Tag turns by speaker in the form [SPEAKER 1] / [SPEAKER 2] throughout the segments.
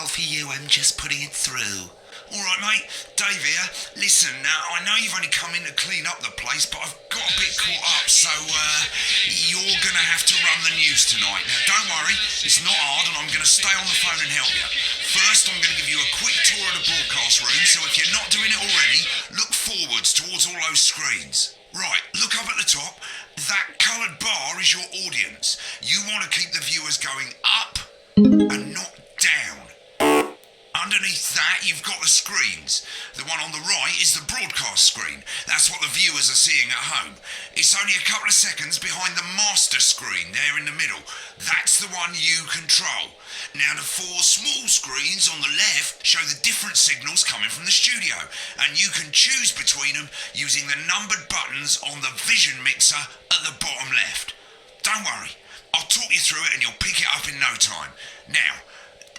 [SPEAKER 1] for you and just putting it through. All right, mate. Dave here. Listen, I know you've only come in to clean up the place, but I've got a bit caught up, so you're going to have to run the news tonight. Now, don't worry, it's not hard, and I'm going to stay on the phone and help you. First, I'm going to give you a quick tour of the broadcast room, so if you're not doing it already, look forwards towards all those screens. Right, look up at the top. That coloured bar is your audience. You want to keep the viewers going up and not down. Underneath that, you've got the screens. The one on the right is the broadcast screen. That's what the viewers are seeing at home. It's only a couple of seconds behind the master screen there in the middle. That's the one you control. Now, the four small screens on the left show the different signals coming from the studio, and you can choose between them using the numbered buttons on the vision mixer at the bottom left. Don't worry, I'll talk you through it and you'll pick it up in no time. Now,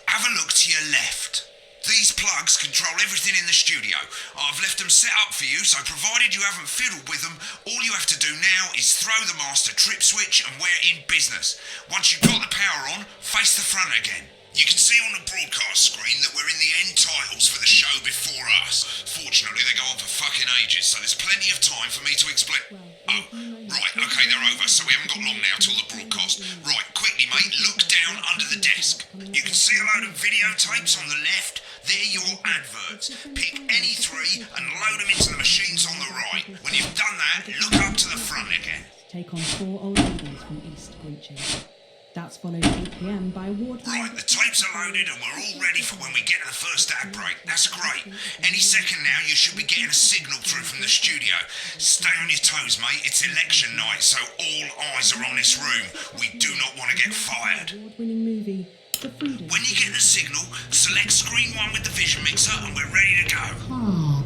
[SPEAKER 1] have a look to your left. These plugs control everything in the studio. I've left them set up for you, so provided you haven't fiddled with them, all you have to do now is throw the master trip switch and we're in business. Once you've got the power on, face the front again. You can see on the broadcast screen that we're in the end titles for the show before us. Fortunately, they go on for fucking ages, so there's plenty of time for me to explain. Oh, right, okay, they're over, so we haven't got long now till the broadcast. Right, quickly, mate, look down under the desk. You can see a load of videotapes on the left. They're your adverts. Pick any three and load them into the machines on the right. When you've done that, look up to the front again.
[SPEAKER 2] Take on 4 old ladies from East Breaches. That's followed at 8 p.m. by Ward.
[SPEAKER 1] Right, the tapes are loaded and we're all ready for when we get to the first ad break. That's great. Any second now, you should be getting a signal through from the studio. Stay on your toes, mate. It's election night, so all eyes are on this room. We do not want to get fired.
[SPEAKER 2] Award-winning movie.
[SPEAKER 1] When you get the signal, select screen 1 with the vision mixer and we're ready to go.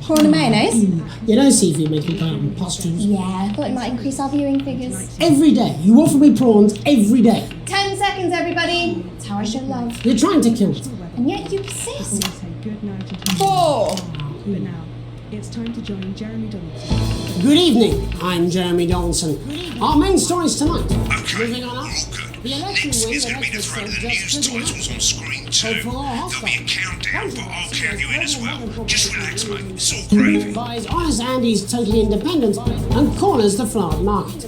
[SPEAKER 3] Prawn and mayonnaise?
[SPEAKER 4] You don't see if you make me put out in pustules.
[SPEAKER 3] Yeah, I thought it might increase our viewing figures.
[SPEAKER 4] Every day. You offer me prawns every day.
[SPEAKER 3] 10 seconds, everybody. That's how I show love.
[SPEAKER 4] You're trying to kill it.
[SPEAKER 3] And yet you persist.
[SPEAKER 2] Good night and
[SPEAKER 3] 4.
[SPEAKER 2] But now, it's time to join Jeremy Donaldson.
[SPEAKER 4] Good evening. I'm Jeremy Donaldson. Our main stories tonight.
[SPEAKER 1] Okay,
[SPEAKER 4] Moving on
[SPEAKER 1] all
[SPEAKER 4] up.
[SPEAKER 1] good.
[SPEAKER 4] The election
[SPEAKER 1] Next
[SPEAKER 4] win
[SPEAKER 1] is going to be the front of the news titles on screen 2. There'll be a countdown, but I'll count you in as well. Just relax, mate. It's all gravy.
[SPEAKER 4] Buys Honest Andy's Totally Independent and corners the flowered market.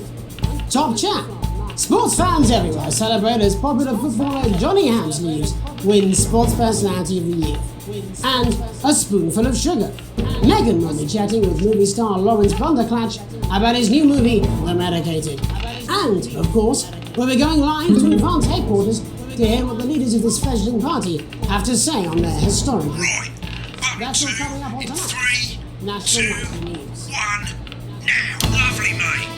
[SPEAKER 4] Top chat. Sports fans everywhere celebrate as popular footballer Johnny Hamslews wins Sports Personality of the Year. And a spoonful of sugar. Meghan will be chatting with movie star Lawrence Bunderclatch about his new movie, The Medicated. And, of course, we'll be going live to Advance headquarters to hear what the leaders of this fledgling party have to say on their historic.
[SPEAKER 1] Right. Button
[SPEAKER 4] That's
[SPEAKER 1] 2
[SPEAKER 4] all coming up on
[SPEAKER 1] in
[SPEAKER 4] tonight.
[SPEAKER 1] 3,
[SPEAKER 4] National
[SPEAKER 1] 2,
[SPEAKER 4] Nightly News.
[SPEAKER 1] 1, now. Lovely, mate.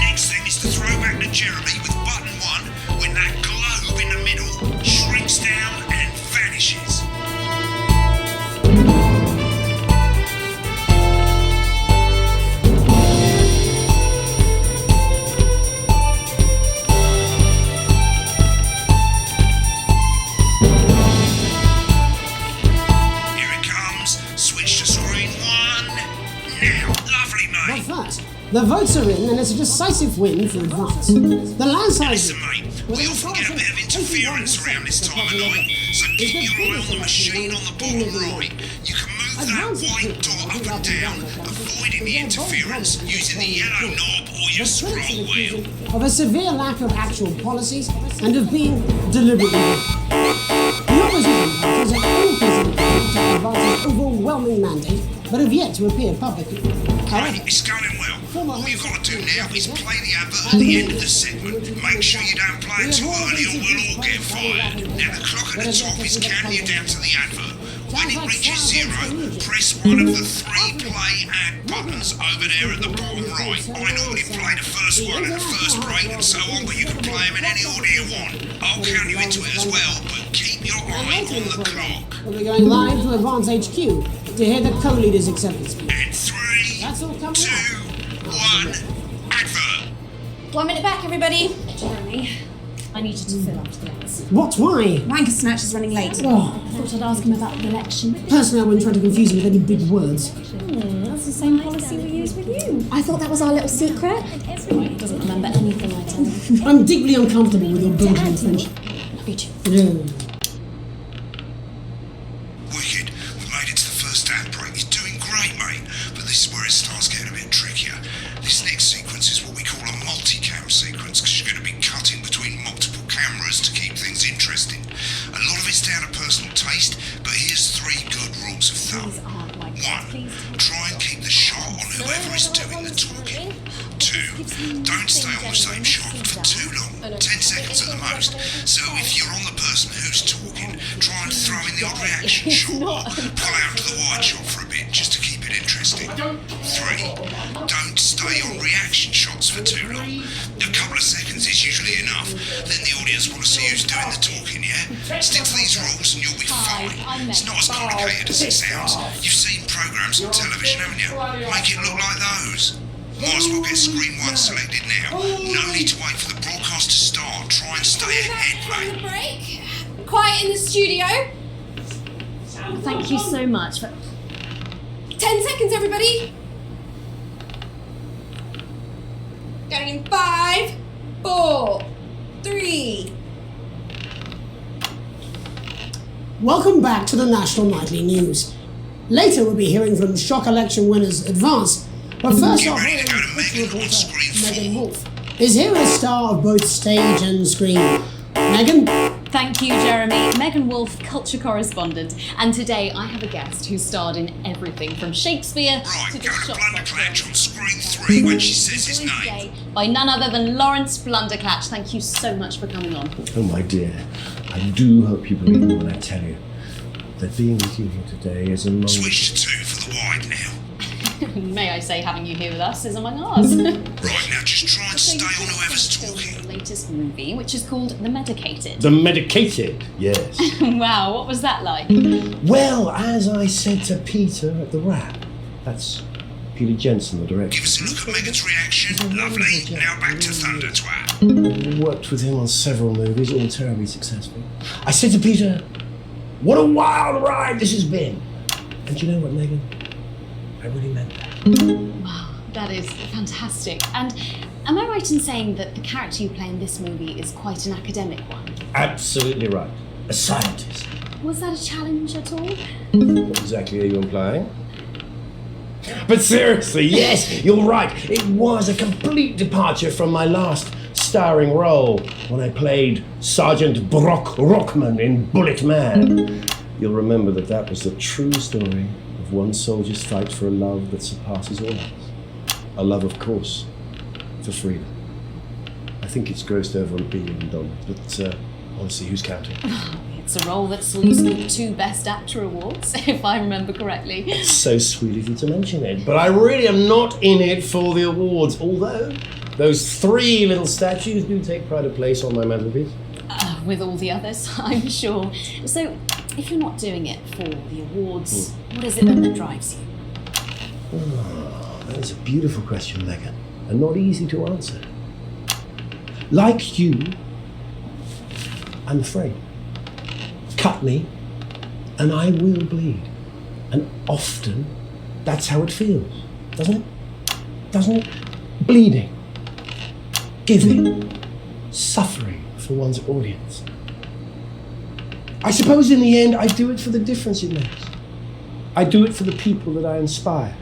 [SPEAKER 1] Next thing is to throw back to Jeremy with button 1 when that globe in the middle shrinks down and vanishes.
[SPEAKER 4] The votes are in and it's a decisive win for Advance. The landslide...
[SPEAKER 1] Listen, mate, we often get a bit of interference around this time of night, so keep your eye on the machine on the bottom right. You can move that white dot up and down, avoiding the interference using the yellow knob or your scroll wheel.
[SPEAKER 4] Of a severe lack of actual policies and of being deliberately wrong. The opposition parties are all considered to Advance's overwhelming mandate, but have yet to appear publicly.
[SPEAKER 1] Right, it's going well. All you've got to do now is play the advert at the end of the segment. Make sure you don't play it too early or we'll all get fired. Now the clock at the top is counting you down to the advert. When it reaches 0, press one of the 3 play ad buttons over there at the bottom right. I normally play the first one at the first break and so on, but you can play them in any order you want. I'll count you into it as well, but keep your eye on the clock.
[SPEAKER 4] We'll be going live to Advance HQ to hear the co-leader's acceptance speech.
[SPEAKER 1] And 3,
[SPEAKER 4] That's all coming
[SPEAKER 1] 2,
[SPEAKER 4] up.
[SPEAKER 1] 1, advert.
[SPEAKER 3] 1 minute back, everybody.
[SPEAKER 5] Jeremy, I need you to fill out the ads.
[SPEAKER 4] What? Why?
[SPEAKER 5] Wanker Snatch is running late.
[SPEAKER 4] Oh,
[SPEAKER 5] I thought I'd ask him about the election.
[SPEAKER 4] personally, I wouldn't try to confuse him with any big words.
[SPEAKER 5] That's the same policy we use with you.
[SPEAKER 3] I thought that was our little secret.
[SPEAKER 5] Everyone doesn't remember anything I tell him.
[SPEAKER 4] I'm deeply uncomfortable with your bullshit intention.
[SPEAKER 5] Love you too.
[SPEAKER 4] No.
[SPEAKER 1] It's the first outbreak. You're doing great, mate. But this is where it starts getting a bit trickier. This next sequence is what we call a multi-cam sequence, because you're going to be cutting between multiple cameras to keep things interesting. A lot of it's down to personal taste, but here's 3 good rules of thumb. 1. Try and keep the shot on whoever is doing the talking. 2. Don't stay on the same shot for too long, 10 seconds at the most. So if you're on the person who's talking, try and throw in the odd reaction shot or pull out to the wide shot for a bit just to keep it interesting. 3. Don't stay on reaction shots for too long. A couple of seconds is usually enough. Then the audience want to see who's doing the talking, yeah? Stick to these rules and you'll be fine. It's not as complicated as it sounds. You've seen programs on television, haven't you? Make it look like those. Might as well get screen 1 selected now. No need to wait for the broadcast to start. Try and stay ahead, mate.
[SPEAKER 3] Break. Quiet in the studio.
[SPEAKER 5] Thank you so much for...
[SPEAKER 3] 10 seconds, everybody. Going in 5, 4, 3.
[SPEAKER 4] Welcome back to the National Nightly News. Later we'll be hearing from shock election winners Advance, but first
[SPEAKER 1] Get
[SPEAKER 4] off,
[SPEAKER 1] ready to go to Megan on
[SPEAKER 4] reporter
[SPEAKER 1] screen 4.
[SPEAKER 4] Megan Wolf is here as star of both stage and screen. Megan?
[SPEAKER 5] Thank you, Jeremy. Megan Wolf, culture correspondent. And today I have a guest who starred in everything from Shakespeare
[SPEAKER 1] Right,
[SPEAKER 5] to
[SPEAKER 1] go
[SPEAKER 5] the
[SPEAKER 1] to
[SPEAKER 5] shop
[SPEAKER 1] Blunderclatch on screen 3 when she says his name.
[SPEAKER 5] today by none other than Lawrence Blunderclatch. Thank you so much for coming on.
[SPEAKER 6] Oh, my dear, I do hope you believe me when I tell you that being with you here today is among...
[SPEAKER 1] Switch to 2 for the wide now.
[SPEAKER 5] May I say, having you here with us is among ours.
[SPEAKER 1] Right, now just try and stay on whoever's talking.
[SPEAKER 5] The latest movie, which is called The Medicated.
[SPEAKER 6] The medicated, yes.
[SPEAKER 5] Wow, what was that like?
[SPEAKER 6] Well, as I said to Peter at the Wrap, that's Peter Jensen, the director.
[SPEAKER 1] Give us a look at Megan's reaction. Lovely. Now back to Thunder Twat.
[SPEAKER 6] Worked with him on several movies, all terribly successful. I said to Peter, what a wild ride this has been. And you know what, Megan? I really meant that.
[SPEAKER 5] Wow, that is fantastic. And am I right in saying that the character you play in this movie is quite an academic one?
[SPEAKER 6] Absolutely right. A scientist.
[SPEAKER 5] Was that a challenge at all?
[SPEAKER 6] What exactly are you implying? But seriously, yes, you're right. It was a complete departure from my last starring role when I played Sergeant Brock Rockman in Bullet Man. You'll remember that was the true story of one soldier's fight for a love that surpasses all else. A love, of course, for freedom. I think it's grossed over $1 billion, but honestly, who's counting?
[SPEAKER 5] It's a role that saw you scoop 2 Best Actor awards, if I remember correctly.
[SPEAKER 6] It's so sweet of you to mention it, but I really am not in it for the awards, although those 3 little statues do take pride of place on my mantelpiece.
[SPEAKER 5] With all the others, I'm sure. So, if you're not doing it for the awards, what is it then that drives you?
[SPEAKER 6] Oh, that is a beautiful question, Megan, and not easy to answer. Like you, I'm afraid. Cut me, and I will bleed. And often, that's how it feels, doesn't it? Doesn't it? Bleeding, giving, suffering for one's audience. I suppose in the end, I do it for the difference it makes. I do it for the people that I inspire,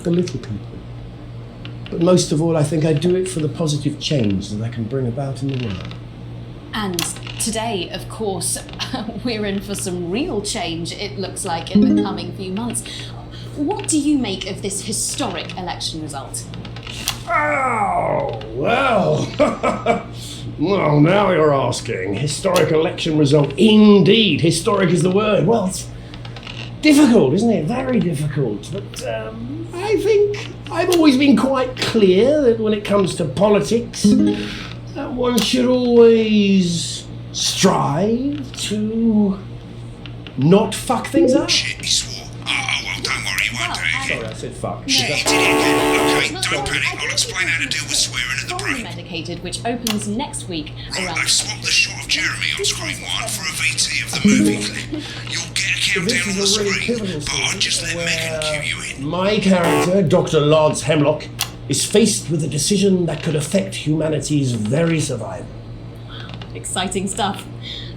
[SPEAKER 6] the little people. But most of all, I think I do it for the positive change that I can bring about in the world.
[SPEAKER 5] And today, of course, we're in for some real change, it looks like, in the coming few months. What do you make of this historic election result?
[SPEAKER 6] Oh, well. Well, now you're asking. Historic election result. Indeed, historic is the word. Well, it's difficult, isn't it? Very difficult. But I think I've always been quite clear that when it comes to politics, one should always strive to not fuck things up.
[SPEAKER 1] Shit, he swore. Oh, well, don't worry, he won't do it again.
[SPEAKER 6] Sorry, I said fuck.
[SPEAKER 1] Shit, he did it again. Okay, don't panic. I'll explain how to deal with swearing at the
[SPEAKER 5] On The
[SPEAKER 1] break.
[SPEAKER 5] Medicated, which opens next week
[SPEAKER 1] Right,
[SPEAKER 5] around...
[SPEAKER 1] they've swapped the shot of Jeremy on screen 1 for a VT of the movie clip. You'll get a countdown on the
[SPEAKER 6] This is a really
[SPEAKER 1] screen,
[SPEAKER 6] pivotal
[SPEAKER 1] but I'll just let Megan cue you in.
[SPEAKER 6] My character, Dr. Lods Hemlock, is faced with a decision that could affect humanity's very survival.
[SPEAKER 5] Exciting stuff.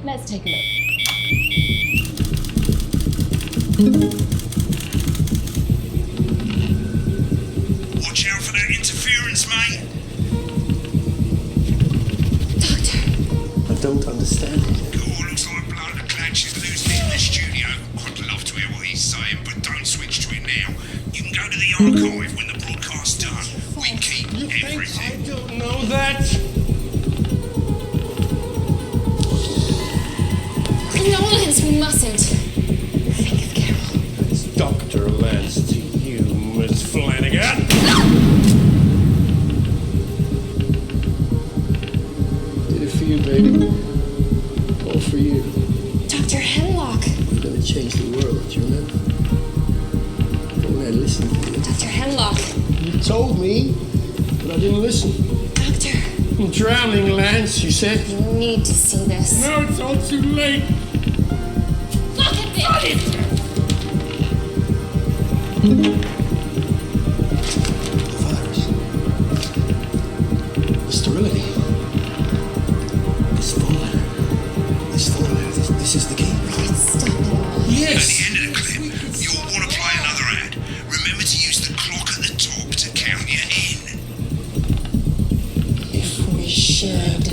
[SPEAKER 5] Let's take a look.
[SPEAKER 1] Watch out for that interference, mate.
[SPEAKER 3] Doctor,
[SPEAKER 6] I don't understand it.
[SPEAKER 1] Oh, looks like Blood and Clanch is losing it in the studio. I'd love to hear what he's saying, but don't switch to it now. You can go to the archive when the broadcast's done. We keep everything.
[SPEAKER 6] don't know that.
[SPEAKER 3] no, Lance, we mustn't. Think of Carol.
[SPEAKER 6] It's Dr. Lance to you, Miss Flanagan. Did it for you, baby. All for you.
[SPEAKER 3] Dr. Hemlock.
[SPEAKER 6] I'm gonna change the world, do you remember? Don't let listen to you.
[SPEAKER 3] Dr. Hemlock.
[SPEAKER 6] You told me, but I didn't listen.
[SPEAKER 3] Doctor,
[SPEAKER 6] I'm drowning, Lance, you said.
[SPEAKER 3] you need to see this.
[SPEAKER 6] No, it's all too late.
[SPEAKER 3] Look at this!
[SPEAKER 6] The virus. The sterility. It's falling. It's falling. This is the key.
[SPEAKER 3] It's stopping.
[SPEAKER 1] At
[SPEAKER 6] Yes!
[SPEAKER 1] the end of the clip, you'll want to play another ad. Remember to use the clock at the top to count you in.
[SPEAKER 6] If
[SPEAKER 3] We should.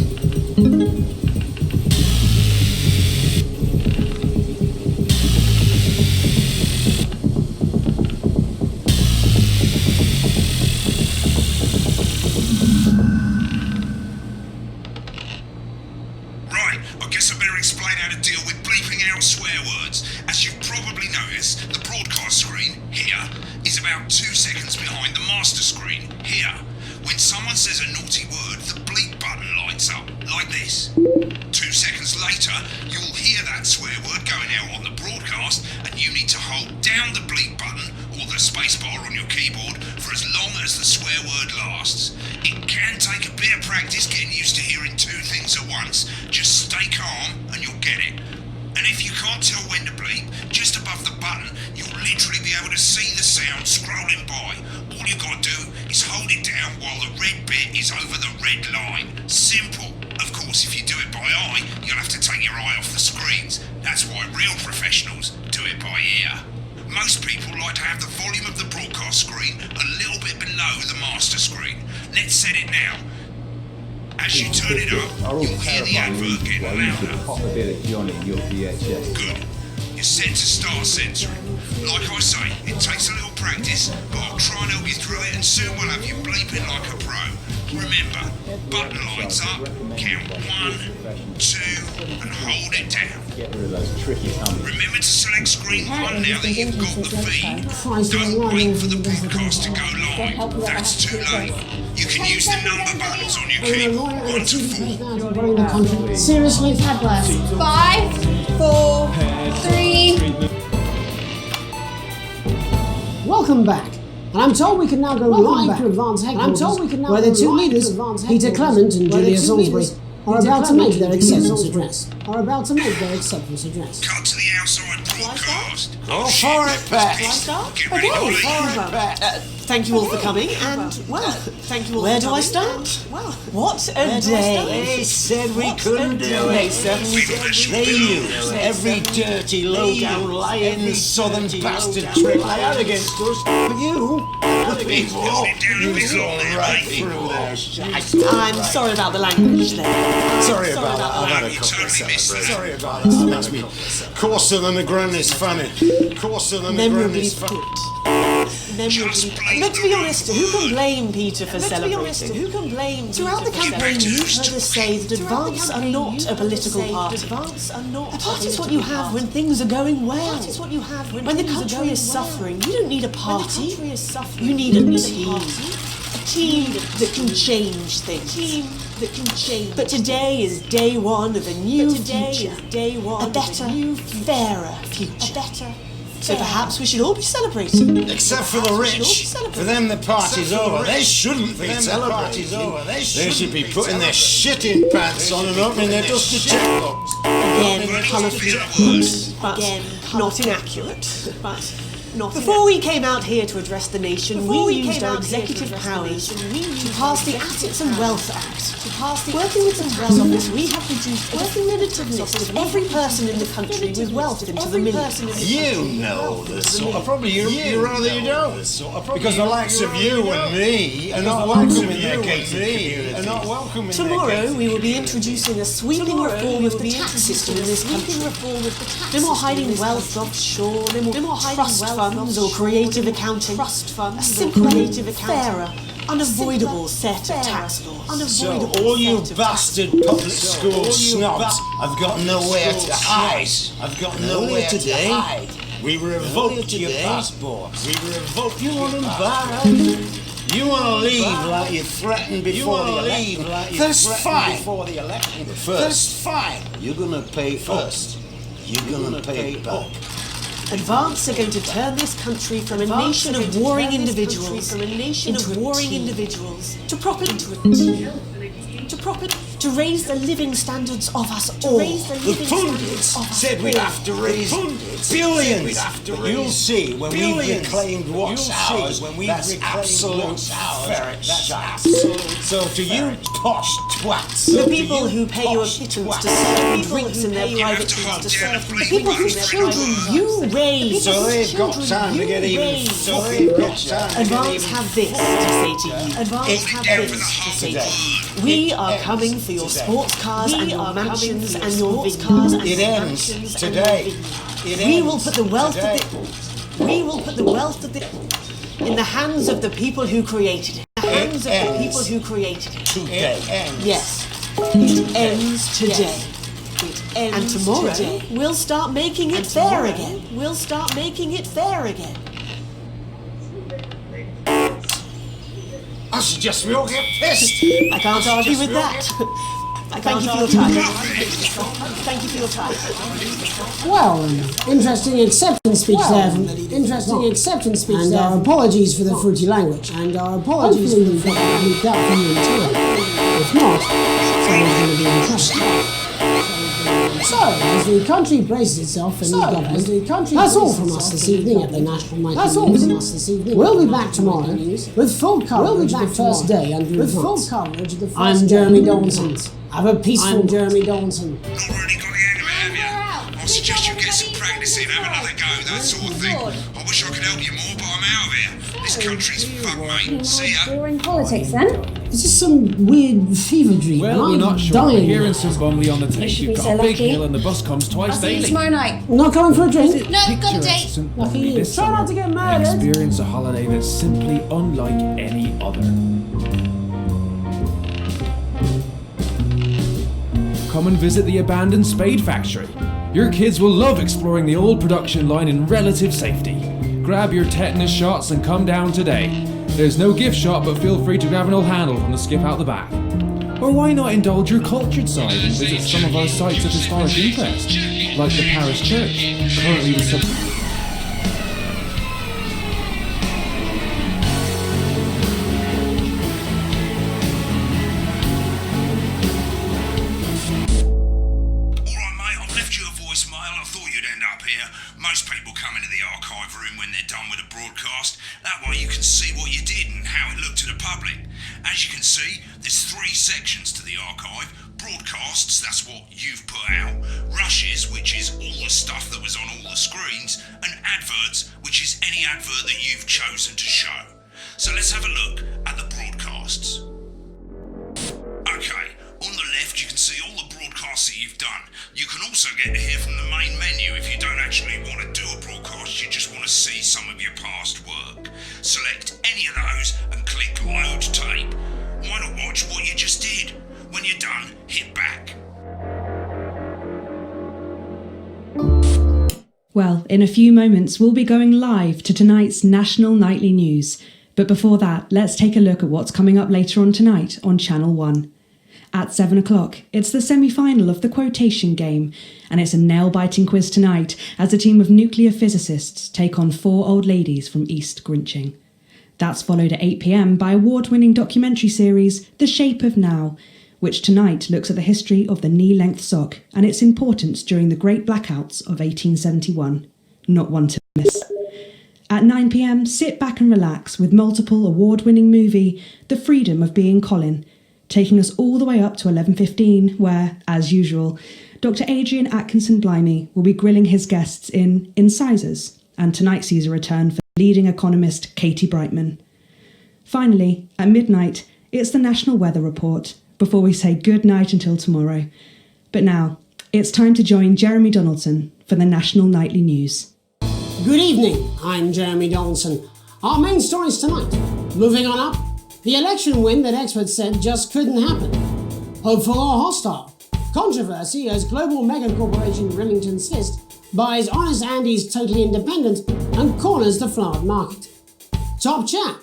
[SPEAKER 1] Right, I guess I better explain how to deal with bleeping out swear words. As you've probably noticed, the broadcast screen, here, is about 2 seconds behind the master screen, here. When someone says a naughty word, the bleep button lights up, like this. 2 seconds later, you'll hear that swear word going out on the broadcast, and you need to hold down the bleep button, or the spacebar on your keyboard, for as long as the swear word lasts. It can take a bit of practice getting used to hearing 2 things at once. Just stay calm and you'll get it. And if you can't tell when to bleep, just above the button, you'll literally be able to see the sound scrolling by. All you gotta do is hold it down while the red bit is over the red line. Simple. Of course, if you do it by eye, you'll have to take your eye off the screens. That's why real professionals do it by ear. Most people like to have the volume of the broadcast screen a little bit below the master screen. Let's set it now. As you turn it up, you'll hear the advert getting louder.
[SPEAKER 7] Pop a bit of Johnny in your VHS.
[SPEAKER 1] Good. You're set to start censoring. Like I say, it takes a little practice, but I'll try and help you through it, and soon we'll have you bleeping like a pro. Remember, button lights up, count 1, 2, and hold it down.
[SPEAKER 7] Get rid of those tricky numbers.
[SPEAKER 1] Remember to select screen 1 now that you've got the feed.
[SPEAKER 4] Christ,
[SPEAKER 1] Don't
[SPEAKER 4] why
[SPEAKER 1] wait
[SPEAKER 4] don't
[SPEAKER 1] for the
[SPEAKER 4] you guys
[SPEAKER 1] broadcast to go live. That's too late. You can use the number buttons on your keyboard, 1 to 4.
[SPEAKER 4] Seriously?
[SPEAKER 3] 5, 4, 3.
[SPEAKER 4] Welcome back. And I'm told we can now go live to Advance Headquarters, where the two leaders, Peter Clement and Julia Salisbury, are about to make their acceptance address.
[SPEAKER 1] Cut to the outside broadcast.
[SPEAKER 8] Go for it, Pat.
[SPEAKER 1] Get ready to leave.
[SPEAKER 8] Thank you all for coming, and, well, thank you all where do I start? Well, what a day.
[SPEAKER 9] They said we couldn't do it. They knew every dirty, low-down, lying, southern bastard trick they had against us. But you, the people, you saw right through their shit.
[SPEAKER 8] I'm sorry about the language there.
[SPEAKER 9] Sorry about that. I've had a couple of celebrations. Sorry about it. It makes me coarser than a granny's fanny. Coarser than a granny's fanny.
[SPEAKER 8] But to be honest, who can blame Peter for celebrating? Throughout the campaign, you've heard us say that Advance are not a political party. A party is what you have when things are going well. When the country is suffering, you don't need a party. You need a team. A team that can change things. But today is day one of a new future. A better, fairer future. So perhaps we should all be celebrating.
[SPEAKER 9] Except for the rich. For them the party's over. They shouldn't be celebrating. They should be putting their shitting pants on and opening their dusty checkbooks.
[SPEAKER 8] Again, colourful, but not inaccurate. Before we came out here to address the nation, we used our executive powers to pass the Assets and Wealth Act. Working with the tax office, we have reduced a definitive list of every person in the country with wealth into the millions.
[SPEAKER 9] You know the sort of problem. You rather you don't. Because the likes of you and me are not welcome in their gated community.
[SPEAKER 8] Tomorrow we will be introducing a sweeping reform of the tax system in this country. No more hiding wealth offshore, no more trust funds or creative accounting. A simpler, fairer, unavoidable set of tax laws.
[SPEAKER 9] So all you bastard public school snobs have got nowhere to hide. We revoked your passports. You want them back. You want to leave like you threatened before the election. That's fine. First, you're going to pay first. You're going to pay back.
[SPEAKER 8] Advance are going to turn this country from a nation of warring individuals to raise the living standards of us all.
[SPEAKER 9] The pundits said we'd have to raise billions. But you'll see when we've reclaimed what's ours, that's absolute ferret shite. So to you posh twats,
[SPEAKER 8] the people who pay you a pittance to serve drinks in their private jets, the people whose children you raise,
[SPEAKER 9] so they've got time to get even.
[SPEAKER 8] Advance have this to say to you. We are coming for your sports cars and your mansions and your vineyards.
[SPEAKER 9] It ends today.
[SPEAKER 8] We will put the wealth of the in the hands of the people who created it.
[SPEAKER 9] Today.
[SPEAKER 8] Yes. It ends today. And tomorrow we'll start making it fair again.
[SPEAKER 9] I suggest we all get pissed.
[SPEAKER 8] I can't argue with that. Thank you for your time.
[SPEAKER 4] Well, interesting acceptance speech there. And our apologies for the fruity language. And our apologies for the fact that we got from you too. If not, someone's going to be in trouble. So, as the country braces itself for new government, that's all from us this evening at the National Night News. We'll be back tomorrow with full coverage of the first day under advance. I'm Jeremy Donaldson. Have a peaceful Jeremy Donaldson.
[SPEAKER 1] Not really got the hang of it, have you? I suggest you get some practice in, have another go, that sort of thing. I wish I could help you more, but I'm out of here. This country's fucked, mate. See ya.
[SPEAKER 10] You're in politics then?
[SPEAKER 4] Is this some weird fever dream?
[SPEAKER 11] Well, we're not sure. We're hearing some bumbly on the tape. You've got a big hill and the bus comes twice
[SPEAKER 10] I'll see you
[SPEAKER 11] daily.
[SPEAKER 10] tomorrow night.
[SPEAKER 4] Not going for a drink?
[SPEAKER 10] No, got a date.
[SPEAKER 4] Lucky you. Try not to get murdered.
[SPEAKER 11] Experience a holiday that's simply unlike any other. Come and visit the abandoned Spade Factory. Your kids will love exploring the old production line in relative safety. Grab your tetanus shots and come down today. There's no gift shop, but feel free to grab an old handle from the skip out the back. Or why not indulge your cultured side and visit some of our sites of historic interest, like the Parish Church, currently the
[SPEAKER 1] Most people come into the archive room when they're done with a broadcast. That way you can see what you did and how it looked to the public. As you can see, there's 3 sections to the archive. Broadcasts, that's what you've put out. Rushes, which is all the stuff that was on all the screens. And adverts, which is any advert that you've chosen to show. So let's have a look at the broadcasts. Okay, on the left you can see all the broadcasts that you've done. You can also get to hear from the main menu if you don't actually want to do a broadcast, you just want to see some of your past work. Select any of those and click load tape. Why not watch what you just did? When you're done, hit back.
[SPEAKER 2] Well, in a few moments we'll be going live to tonight's National Nightly News. But before that, let's take a look at what's coming up later on tonight on Channel 1. At 7 o'clock, it's the semi-final of the quotation game, and it's a nail-biting quiz tonight as a team of nuclear physicists take on 4 old ladies from East Grinching. That's followed at 8 p.m. by award-winning documentary series The Shape of Now, which tonight looks at the history of the knee-length sock and its importance during the Great Blackouts of 1871. Not one to miss. At 9 pm, sit back and relax with multiple award-winning movie The Freedom of Being Colin, taking us all the way up to 11:15, where, as usual, Dr. Adrian Atkinson Blimey will be grilling his guests in Incisors, and tonight sees a return for leading economist Katie Brightman. Finally, at midnight, it's the National Weather Report, before we say good night until tomorrow. But now, it's time to join Jeremy Donaldson for the National Nightly News.
[SPEAKER 4] Good evening, I'm Jeremy Donaldson. Our main stories tonight. Moving on up, the election win that experts said just couldn't happen. Hopeful or hostile? Controversy as global mega corporation Remington Cyst buys Honest Andy's Totally Independent and corners the flowered market. Top chat.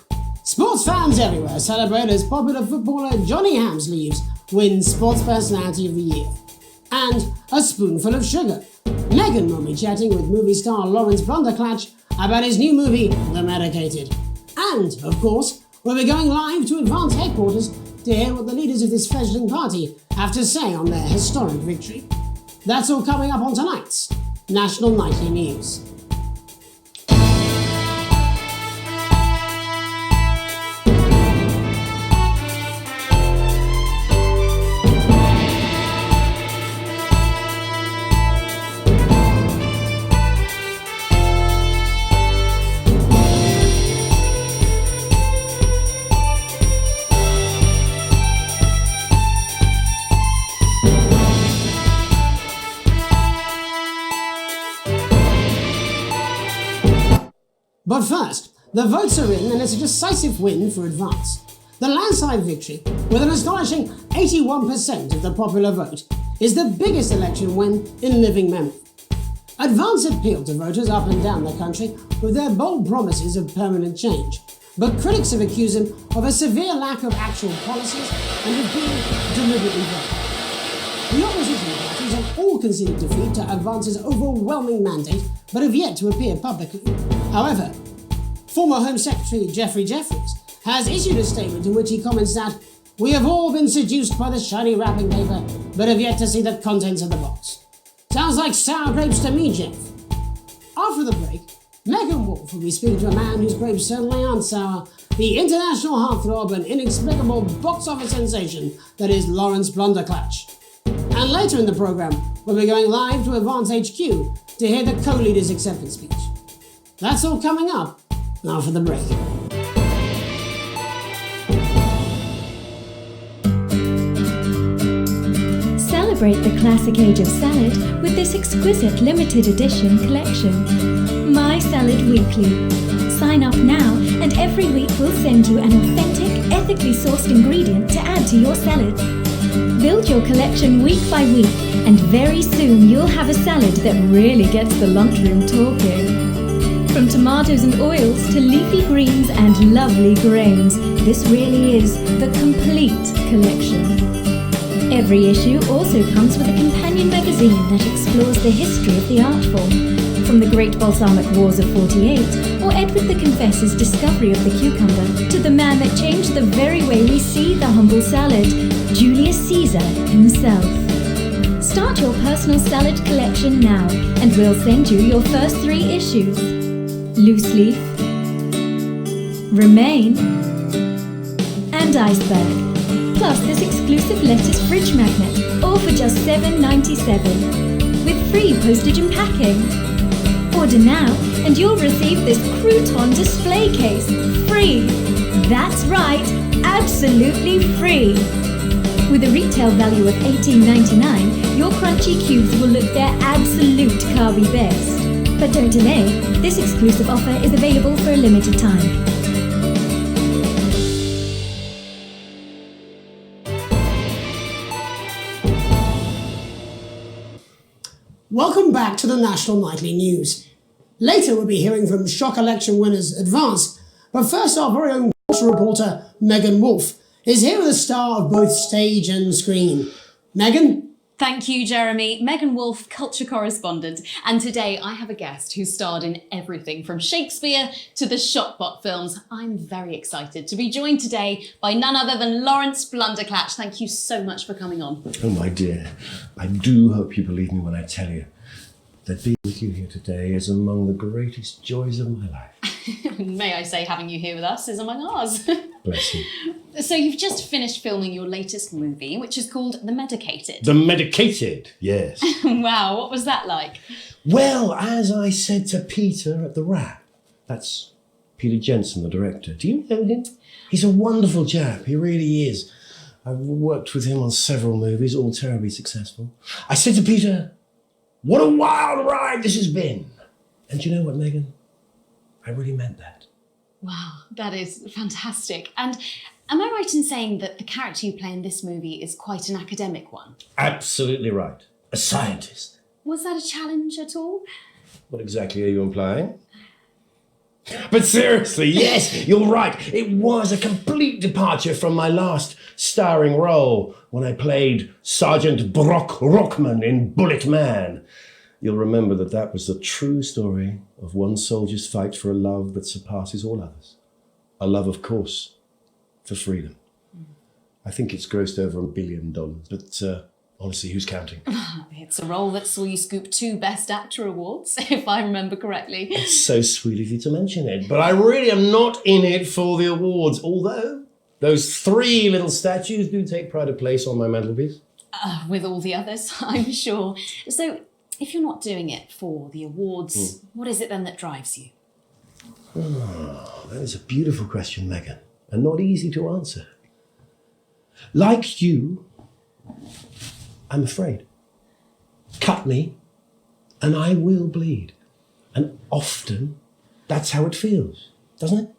[SPEAKER 4] Sports fans everywhere celebrate as popular footballer Johnny Hamsleaves wins Sports Personality of the Year. And a spoonful of sugar. Meghan will be chatting with movie star Lawrence Blunderclatch about his new movie, The Medicated. And, of course, we'll be going live to Advance headquarters to hear what the leaders of this fledgling party have to say on their historic victory. That's all coming up on tonight's National Nightly News. But first, the votes are in and it's a decisive win for Advance. The landslide victory, with an astonishing 81% of the popular vote, is the biggest election win in living memory. Advance appealed to voters up and down the country with their bold promises of permanent change, but critics have accused them of a severe lack of actual policies and of being deliberately vague. The opposition parties have all conceded defeat to Advance's overwhelming mandate, but have yet to appear publicly. However, former Home Secretary Geoffrey Jeffreys has issued a statement in which he comments that "We have all been seduced by the shiny wrapping paper, but have yet to see the contents of the box." Sounds like sour grapes to me, Jeff. After the break, Megan Wolf will be speaking to a man whose grapes certainly aren't sour, the international heartthrob and inexplicable box office sensation that is Lawrence Blunderclatch. And later in the programme, we'll be going live to Advance HQ to hear the co-leader's acceptance speech. That's all coming up after the break.
[SPEAKER 10] Celebrate the classic age of salad with this exquisite limited edition collection. My Salad Weekly. Sign up now and every week we'll send you an authentic, ethically sourced ingredient to add to your salad. Build your collection week by week and very soon you'll have a salad that really gets the lunchroom talking. From tomatoes and oils to leafy greens and lovely grains, this really is the complete collection. Every issue also comes with a companion magazine that explores the history of the art form, from the Great Balsamic Wars of 48 or Edward the Confessor's discovery of the cucumber, to the man that changed the very way we see the humble salad, Julius Caesar himself. Start your personal salad collection now and we'll send you your first 3 issues. Loose Leaf, Remain, and Iceberg. Plus this exclusive lettuce fridge magnet, all for just $7.97, with free postage and packing. Order now and you'll receive this crouton display case, free. That's right, absolutely free. With a retail value of $18.99, your crunchy cubes will look their absolute carby best. But don't delay, this exclusive offer is available for a limited time.
[SPEAKER 4] Welcome back to the National Nightly News. Later we'll be hearing from shock election winners Advance, but first our very own culture reporter Megan Wolf is here with a star of both stage and screen. Megan?
[SPEAKER 5] Thank you, Jeremy. Megan Wolf, culture correspondent. And today I have a guest who starred in everything from Shakespeare to the Shotbot films. I'm very excited to be joined today by none other than Lawrence Blunderclatch. Thank you so much for coming on.
[SPEAKER 6] Oh, my dear. I do hope you believe me when I tell you that being with you here today is among the greatest joys of my life.
[SPEAKER 5] May I say, having you here with us is among ours.
[SPEAKER 6] Bless you.
[SPEAKER 5] So you've just finished filming your latest movie, which is called The Medicated.
[SPEAKER 6] The Medicated, yes.
[SPEAKER 5] Wow, what was that like?
[SPEAKER 6] Well, as I said to Peter at the Wrap, that's Peter Jensen, the director. Do you know him? He's a wonderful chap, he really is. I've worked with him on several movies, all terribly successful. I said to Peter, what a wild ride this has been. And do you know what, Megan? I really meant that.
[SPEAKER 5] Wow, that is fantastic. And am I right in saying that the character you play in this movie is quite an academic one?
[SPEAKER 6] Absolutely right. A scientist.
[SPEAKER 5] Was that a challenge at all?
[SPEAKER 6] What exactly are you implying? But seriously, yes, you're right. It was a complete departure from my last starring role when I played Sergeant Brock Rockman in Bullet Man. You'll remember that was the true story of one soldier's fight for a love that surpasses all others. A love, of course, for freedom. I think it's grossed over $1 billion, but honestly, who's counting?
[SPEAKER 5] It's a role that saw you scoop 2 Best Actor awards, if I remember correctly.
[SPEAKER 6] It's so sweet of you to mention it, but I really am not in it for the awards, although those 3 little statues do take pride of place on my mantelpiece.
[SPEAKER 5] With all the others, I'm sure. So, if you're not doing it for the awards, what is it then that drives you?
[SPEAKER 6] Oh, that is a beautiful question, Megan, and not easy to answer. Like you, I'm afraid. Cut me, and I will bleed. And often, that's how it feels, doesn't it?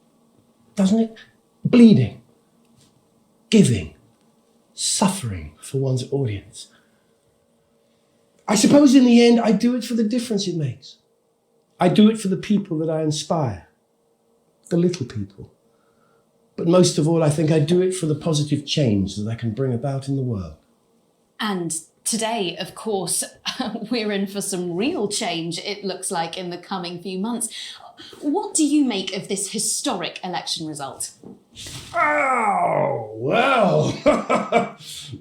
[SPEAKER 6] Doesn't it? Bleeding, giving, suffering for one's audience. I suppose in the end, I do it for the difference it makes. I do it for the people that I inspire, the little people. But most of all, I think I do it for the positive change that I can bring about in the world.
[SPEAKER 5] And today, of course, we're in for some real change, it looks like, in the coming few months. What do you make of this historic election result?
[SPEAKER 6] Oh, well.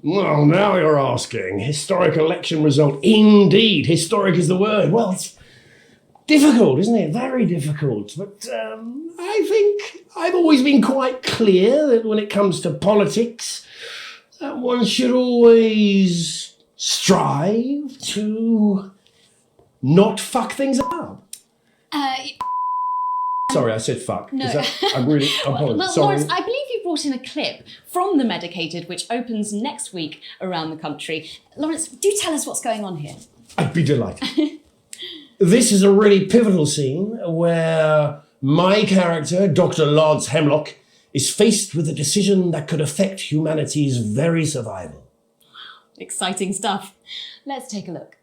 [SPEAKER 6] Well, now you're asking. Historic election result. Indeed, historic is the word. Well, it's difficult, isn't it? Very difficult. But I think I've always been quite clear that when it comes to politics, one should always strive to not fuck things up. Sorry, I said fuck.
[SPEAKER 5] No.
[SPEAKER 6] I'm really apologize.
[SPEAKER 5] Well,
[SPEAKER 6] Sorry.
[SPEAKER 5] Lawrence, I believe you brought in a clip from The Medicated, which opens next week around the country. Lawrence, do tell us what's going on here.
[SPEAKER 6] I'd be delighted. This is a really pivotal scene where my character, Dr. Lods Hemlock, is faced with a decision that could affect humanity's very survival.
[SPEAKER 5] Exciting stuff. Let's take a look.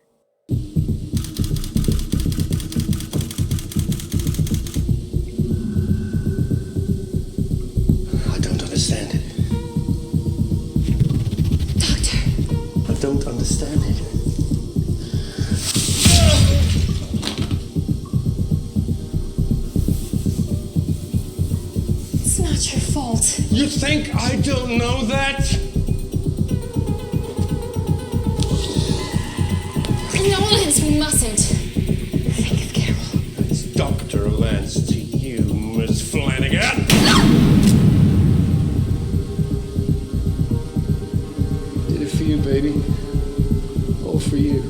[SPEAKER 6] I don't understand it.
[SPEAKER 3] Doctor.
[SPEAKER 6] I don't understand it.
[SPEAKER 3] It's not your fault.
[SPEAKER 6] You think I don't know that?
[SPEAKER 3] Lawrence, we mustn't. Think of Carol.
[SPEAKER 6] It's Dr. Lance to you, Miss Flanagan. Did it for you, baby. All for you.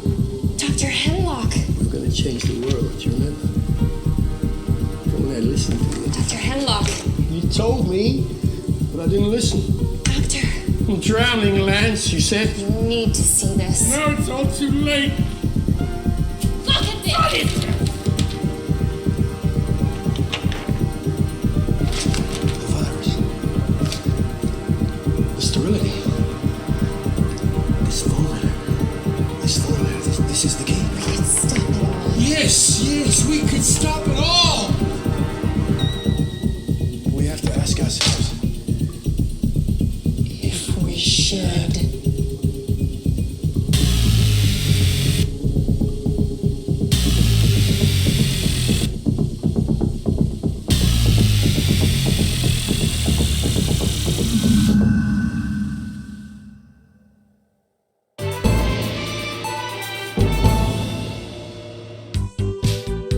[SPEAKER 3] Dr. Hemlock.
[SPEAKER 6] We're gonna change the world, do you remember? Don't let listen to you.
[SPEAKER 3] Dr. Hemlock.
[SPEAKER 6] You told me, but I didn't listen.
[SPEAKER 3] Doctor.
[SPEAKER 6] I'm drowning, Lance, you said.
[SPEAKER 3] You need to see this.
[SPEAKER 6] No, it's all too late.
[SPEAKER 3] Look at this!
[SPEAKER 6] The virus. The sterility. This phone letter. This is the key.
[SPEAKER 3] We could stop it all.
[SPEAKER 6] Yes, we could stop it all. We have to ask ourselves if we should.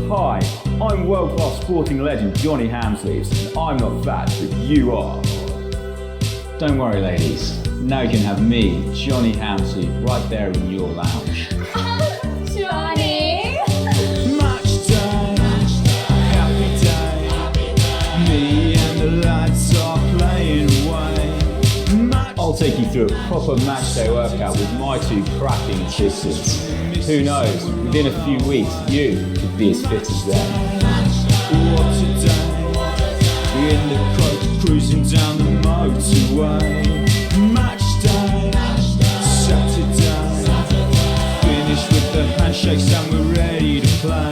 [SPEAKER 7] Hi, I'm world-class sporting legend Johnny Hamsleeves, and I'm not fat, but you are. Don't worry, ladies. Now you can have me, Johnny Hamsleeve, right there in your lounge.
[SPEAKER 3] Johnny!
[SPEAKER 7] Match day, happy day. Me and the lads are playing away. I'll take you through a proper match day workout with my two cracking assistants. Who knows, within a few weeks, you could be as fit as them. What a day, in the coach cruising down the motorway. Match day, Saturday, finished with the handshakes and we're ready to play.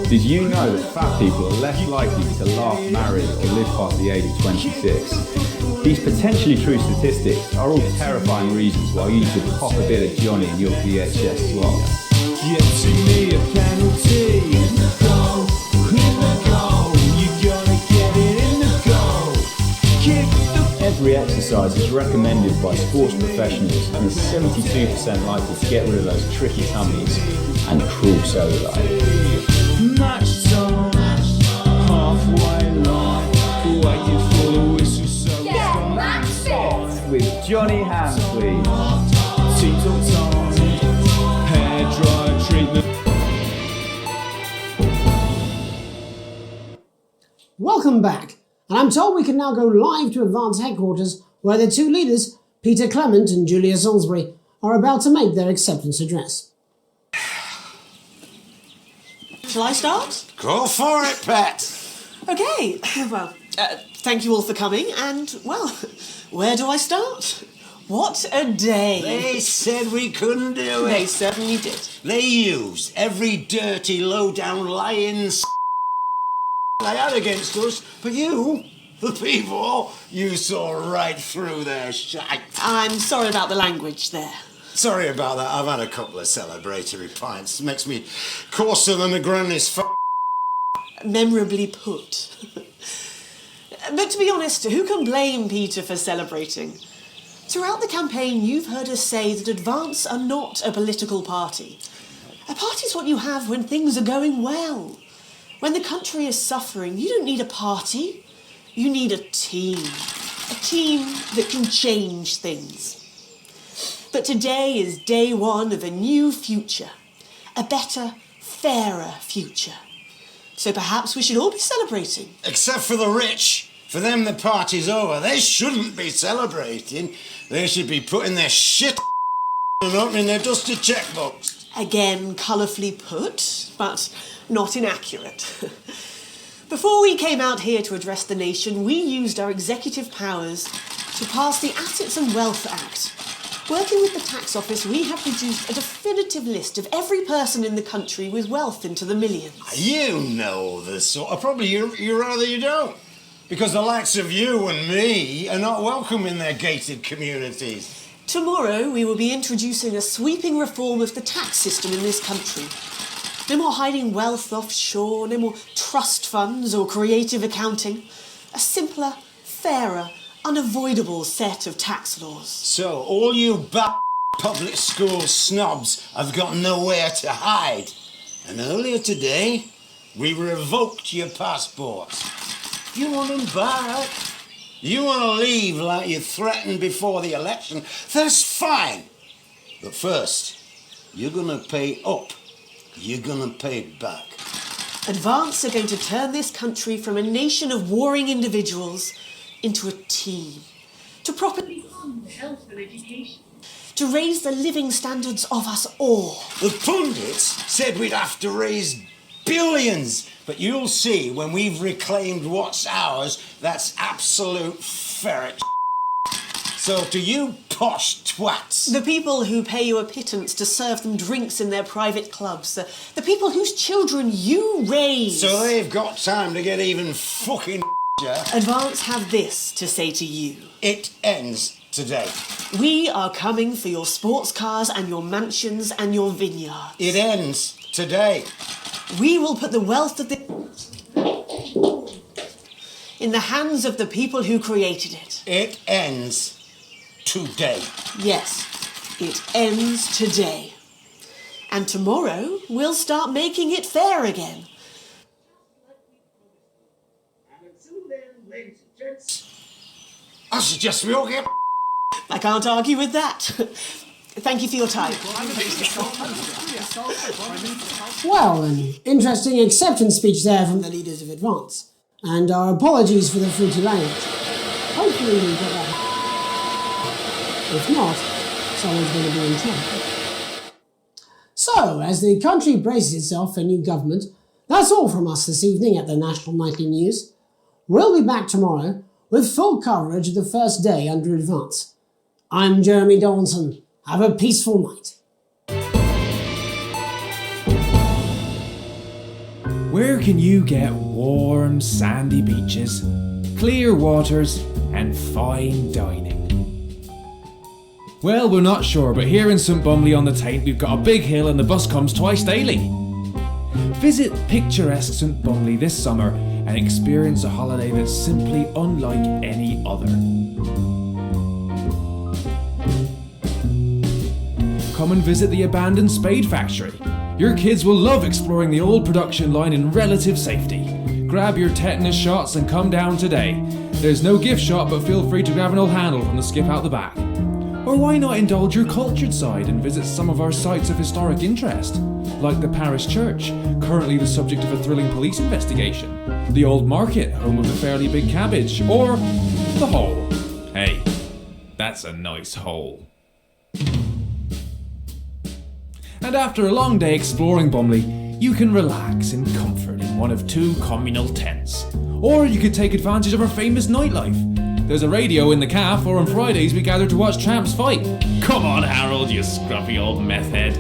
[SPEAKER 7] Did you know that fat people are less likely to laugh, marry or live past the age of 26? These potentially true statistics are all terrifying reasons why you should pop a bit of Johnny in your VHS slot. Getting me a penalty. Go, in the goal. You gotta get it in the goal. Kick the... Every exercise is recommended by sports professionals and is 72% likely to get rid of those tricky tummies and cruel cellulite. Match time, halfway line, waiting for the whistle, so
[SPEAKER 3] Yeah, that's it!
[SPEAKER 7] with Johnny Hamsleeve. Teams on time, hair dryer treatment.
[SPEAKER 4] Welcome back, and I'm told we can now go live to Advance headquarters where the two leaders, Peter Clement and Julia Salisbury, are about to make their acceptance address.
[SPEAKER 8] Shall I start?
[SPEAKER 9] Go for it, Pat.
[SPEAKER 8] Okay, well, thank you all for coming, and, well, where do I start? What a day.
[SPEAKER 9] They said we couldn't do it.
[SPEAKER 8] They certainly did.
[SPEAKER 9] They used every dirty, low-down, lying they had against us, but you, the people, you saw right through their shite.
[SPEAKER 8] I'm sorry about the language there.
[SPEAKER 9] Sorry about that. I've had a couple of celebratory pints. Makes me coarser than a granny's
[SPEAKER 8] Memorably put. But to be honest, who can blame Peter for celebrating? Throughout the campaign, you've heard us say that Advance are not a political party. A party's what you have when things are going well. When the country is suffering, you don't need a party. You need a team. A team that can change things. But today is day one of a new future. A better, fairer future. So perhaps we should all be celebrating.
[SPEAKER 9] Except for the rich. For them, the party's over. They shouldn't be celebrating. They should be putting their shit and opening their dusty checkbooks.
[SPEAKER 8] Again, colourfully put, but not inaccurate. Before we came out here to address the nation, we used our executive powers to pass the Assets and Wealth Act. Working with the tax office, we have produced a definitive list of every person in the country with wealth into the millions.
[SPEAKER 9] You know the sort of... Probably you rather you don't. Because the likes of you and me are not welcome in their gated communities.
[SPEAKER 8] Tomorrow, we will be introducing a sweeping reform of the tax system in this country. No more hiding wealth offshore, no more trust funds or creative accounting. A simpler, fairer, unavoidable set of tax laws.
[SPEAKER 9] So, all you public school snobs have got nowhere to hide. And earlier today, we revoked your passports. You want them back? You want to leave like you threatened before the election? That's fine. But first, you're going to pay up. You're going to pay back.
[SPEAKER 8] Advance are going to turn this country from a nation of warring individuals into a team. To properly fund health and education. To raise the living standards of us all.
[SPEAKER 9] The pundits said we'd have to raise billions. But you'll see when we've reclaimed what's ours, that's absolute ferret. So to you posh twats...
[SPEAKER 8] The people who pay you a pittance to serve them drinks in their private clubs. The people whose children you raise.
[SPEAKER 9] So they've got time to get even fucking
[SPEAKER 8] Advance have this to say to you.
[SPEAKER 9] It ends today.
[SPEAKER 8] We are coming for your sports cars and your mansions and your vineyards.
[SPEAKER 9] It ends today.
[SPEAKER 8] We will put the wealth of the... in the hands of the people who created it.
[SPEAKER 9] It ends today.
[SPEAKER 8] Yes, it ends today. And tomorrow, we'll start making it fair again.
[SPEAKER 9] I suggest we all get...
[SPEAKER 8] I can't argue with that. Thank you for your time.
[SPEAKER 4] Well, an interesting acceptance speech there from the leaders of Advance. And our apologies for the fruity language. Hopefully we get that. If not, someone's going to be in trouble. So, as the country braces itself for new government, that's all from us this evening at the National Nightly News. We'll be back tomorrow with full coverage of the first day under Advance. I'm Jeremy Donaldson. Have a peaceful night.
[SPEAKER 11] Where can you get warm, sandy beaches, clear waters, and fine dining? Well, we're not sure, but here in St Bumley on the Taint, we've got a big hill and the bus comes twice daily. Visit picturesque St Bumley this summer and experience a holiday that's simply unlike any other. Come and visit the abandoned Spade Factory. Your kids will love exploring the old production line in relative safety. Grab your tetanus shots and come down today. There's no gift shop, but feel free to grab an old handle from the skip out the back. Or why not indulge your cultured side and visit some of our sites of historic interest, like the parish church, currently the subject of a thrilling police investigation, the old market, home of the fairly big cabbage, or the hole. Hey, that's a nice hole. And after a long day exploring Bumley, you can relax in comfort in one of 2 communal tents. Or you could take advantage of our famous nightlife. There's a radio in the cafe, or on Fridays we gather to watch tramps fight. Come on, Harold, you scruffy old meth head.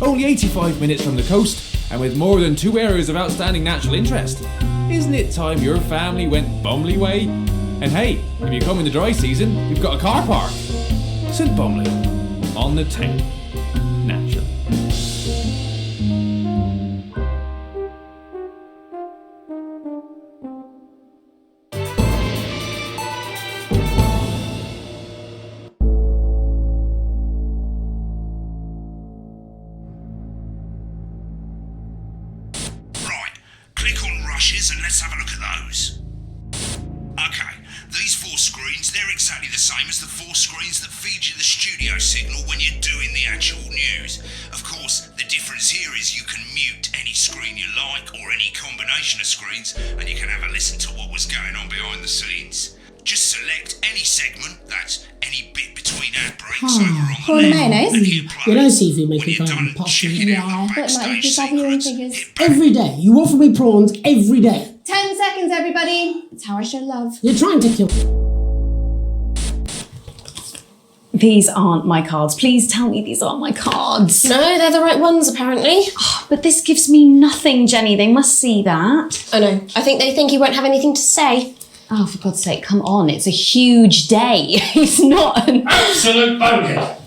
[SPEAKER 11] Only 85 minutes from the coast, and with more than 2 areas of outstanding natural interest. Isn't it time your family went Bumley way? And hey, if you come in the dry season, you've got a car park. St Bumley, on the Taint, naturally.
[SPEAKER 1] And let's have a look at those. Okay, these 4 screens, they're exactly the same as the 4 screens that feed you the studio signal when you're doing the actual news. Of course, the difference here is you can mute any screen you like, or any combination of screens, and you can have a listen to what was going on behind the scenes. Just select any segment, that's any bit between ad breaks over on the left,
[SPEAKER 3] mayonnaise?
[SPEAKER 1] and hit play.
[SPEAKER 4] You don't see if you make
[SPEAKER 1] When
[SPEAKER 4] it
[SPEAKER 1] you're
[SPEAKER 4] kind
[SPEAKER 1] done
[SPEAKER 4] of pasta.
[SPEAKER 1] checking out the
[SPEAKER 3] but like
[SPEAKER 1] backstage
[SPEAKER 3] if you viewing
[SPEAKER 1] secrets,
[SPEAKER 3] figures.
[SPEAKER 1] hit back.
[SPEAKER 4] Every day. You offer me prawns every day.
[SPEAKER 3] 10 seconds, everybody. That's how I show love.
[SPEAKER 4] You're trying to kill...
[SPEAKER 5] These aren't my cards. Please tell me these aren't my cards.
[SPEAKER 3] No, they're the right ones, apparently.
[SPEAKER 5] But this gives me nothing, Jenny. They must see that.
[SPEAKER 3] I know. I think they think you won't have anything to say.
[SPEAKER 5] Oh, for God's sake, come on. It's a huge day. It's not an...
[SPEAKER 6] Absolute bonehead.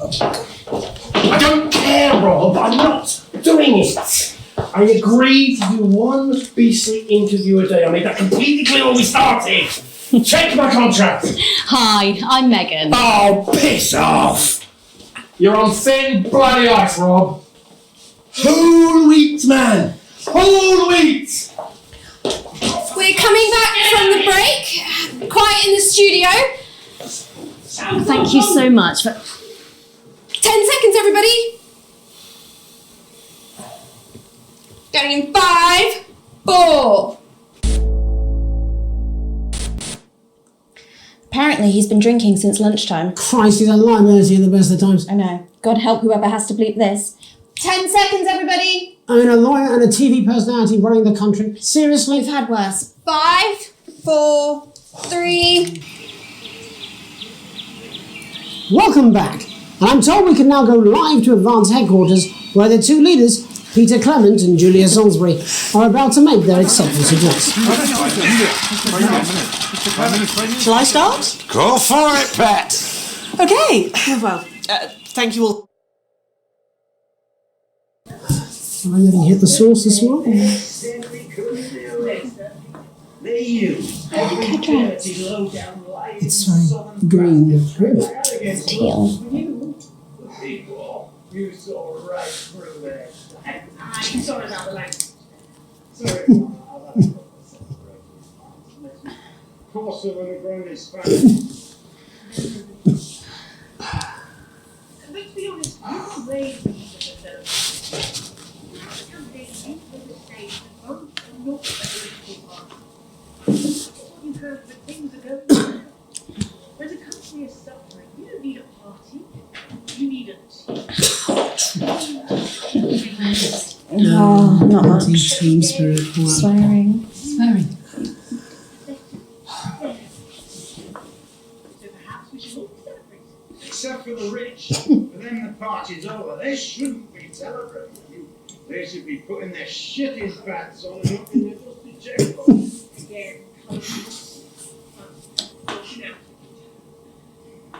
[SPEAKER 6] I don't care, Rob. I'm not doing it. I agreed to do 1 BC interview a day. I made that completely clear when we started. Check my contract.
[SPEAKER 5] Hi, I'm Megan.
[SPEAKER 6] Oh, piss off. You're on thin bloody ice, Rob. Whole wheat, man. Whole wheat.
[SPEAKER 3] We're coming back from the break. Quiet in the studio.
[SPEAKER 5] Thank you so much for...
[SPEAKER 3] 10 seconds, everybody. Going in 5, 4. Apparently, he's been drinking since lunchtime.
[SPEAKER 4] Christ, he's a liability at the best of times.
[SPEAKER 3] I know. God help whoever has to bleep this. 10 seconds, everybody.
[SPEAKER 4] I mean, a lawyer and a TV personality running the country. Seriously?
[SPEAKER 3] We've had worse. 5, 4, 3.
[SPEAKER 4] Welcome back. And I'm told we can now go live to Advance headquarters, where the 2 leaders, Peter Clement and Julia Salisbury, are about to make their acceptance address.
[SPEAKER 8] Shall I start?
[SPEAKER 9] Go for it, Pat.
[SPEAKER 8] Okay. Well, thank you all.
[SPEAKER 4] Finally hit the source this morning.
[SPEAKER 3] Okay,
[SPEAKER 4] It's very green.
[SPEAKER 3] Teal.
[SPEAKER 12] You saw right through there. I'm sorry about the language. Sorry, Mama, I'll have to celebrate this. Porcelain and Grande Spanish. Let's be honest, you were raised in the celebration. Someday you will say that both are not a political party. That's what you heard when things are going well. When a country is suffering, you don't need a party. You need a team.
[SPEAKER 4] No,
[SPEAKER 2] not much.
[SPEAKER 4] Team spirit.
[SPEAKER 2] Swearing.
[SPEAKER 5] Swearing.
[SPEAKER 12] So perhaps we should all celebrate. Except for the rich. But then the party's over. They shouldn't be celebrating. They should be putting their shit in pants on and up in their dusty checkbook. Again,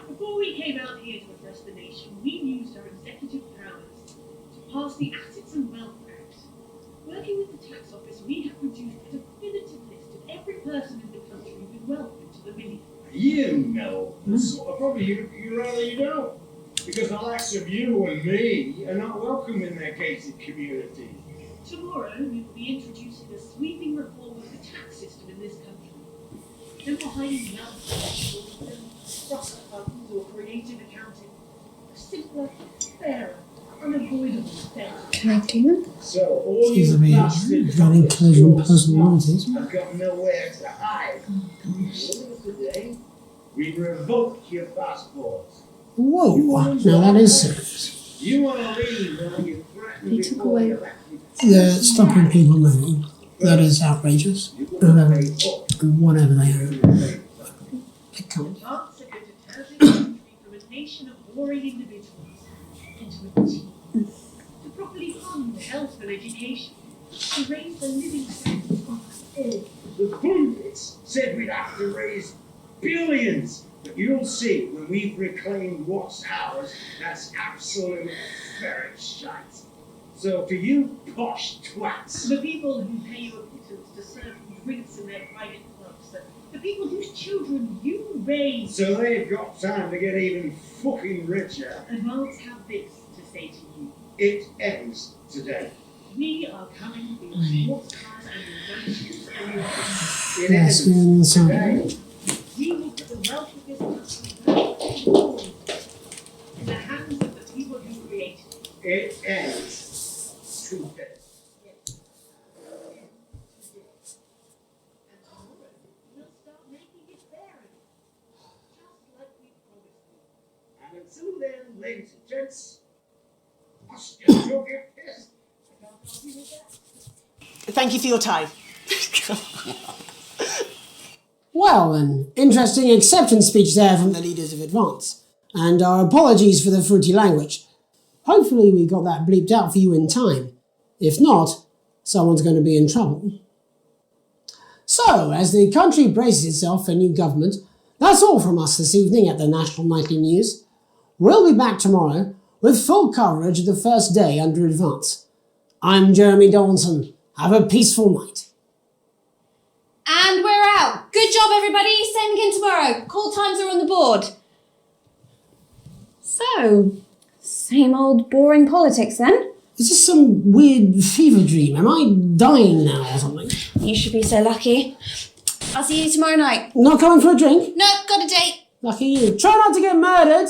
[SPEAKER 12] before we came out here to address the nation, we used our executive powers to pass the Assets and Wealth Act. Working with the tax office, we have produced a definitive list of every person in the country with wealth into the millions. You know the sort of problem. You rather you don't. Because the likes of you and me are not welcome in their gated community.
[SPEAKER 13] Tomorrow we will be introducing a sweeping reform of the tax system in this country. No more hiding wealth, no trust funds or creative accounting. A simpler, fairer, unavoidable theft.
[SPEAKER 12] So all
[SPEAKER 4] Seems to
[SPEAKER 12] you
[SPEAKER 4] be
[SPEAKER 12] bastards
[SPEAKER 4] running pleasure and personalities.
[SPEAKER 12] have got nowhere to hide. Today, we revoke your passports.
[SPEAKER 4] Whoa, now that is serious.
[SPEAKER 12] You want to leave when you threaten
[SPEAKER 2] He took
[SPEAKER 12] before
[SPEAKER 2] away-
[SPEAKER 12] the election.
[SPEAKER 4] They're stopping people moving. That is outrageous. And whatever they are. They can't.
[SPEAKER 13] Advance are going to turn this country from a nation of warring individuals into a team. To properly fund health and education. To raise the living standards of all.
[SPEAKER 12] The pundits said we'd have to raise billions. But you'll see when we've reclaimed what's ours, that's absolute ferret shite. So to you posh twats,
[SPEAKER 13] The people who pay you a pittance to serve you drinks in their private clubs. The people whose children you raise.
[SPEAKER 12] so they've got time to get even fucking richer.
[SPEAKER 13] Advance have this to say to you.
[SPEAKER 12] It ends today.
[SPEAKER 13] We are coming for your sports cars and injunctions and your
[SPEAKER 12] It
[SPEAKER 4] Yes,
[SPEAKER 12] ends
[SPEAKER 4] yeah,
[SPEAKER 12] today.
[SPEAKER 13] We will put the wealth of this country in the hands of the people who created it.
[SPEAKER 12] It ends today.
[SPEAKER 13] And tomorrow, we'll start making it fair again. Just like we promised you.
[SPEAKER 12] And until then, ladies and gents, I still don't get pissed. I can't help you with that.
[SPEAKER 8] Thank you for your time.
[SPEAKER 4] Well, an interesting acceptance speech there from the leaders of Advance. And our apologies for the fruity language. Hopefully we got that bleeped out for you in time. If not, someone's going to be in trouble. So, as the country braces itself for new government, that's all from us this evening at the National Nightly News. We'll be back tomorrow with full coverage of the first day under Advance. I'm Jeremy Donaldson. Have a peaceful night.
[SPEAKER 5] And we're out. Good job, everybody. Same again tomorrow. Call times are on the board. So, same old boring politics then?
[SPEAKER 4] Is this some weird fever dream? Am I dying now or something?
[SPEAKER 5] You should be so lucky. I'll see you tomorrow night.
[SPEAKER 4] Not coming for a drink?
[SPEAKER 5] No, got a date.
[SPEAKER 4] Lucky you. Try not to get murdered.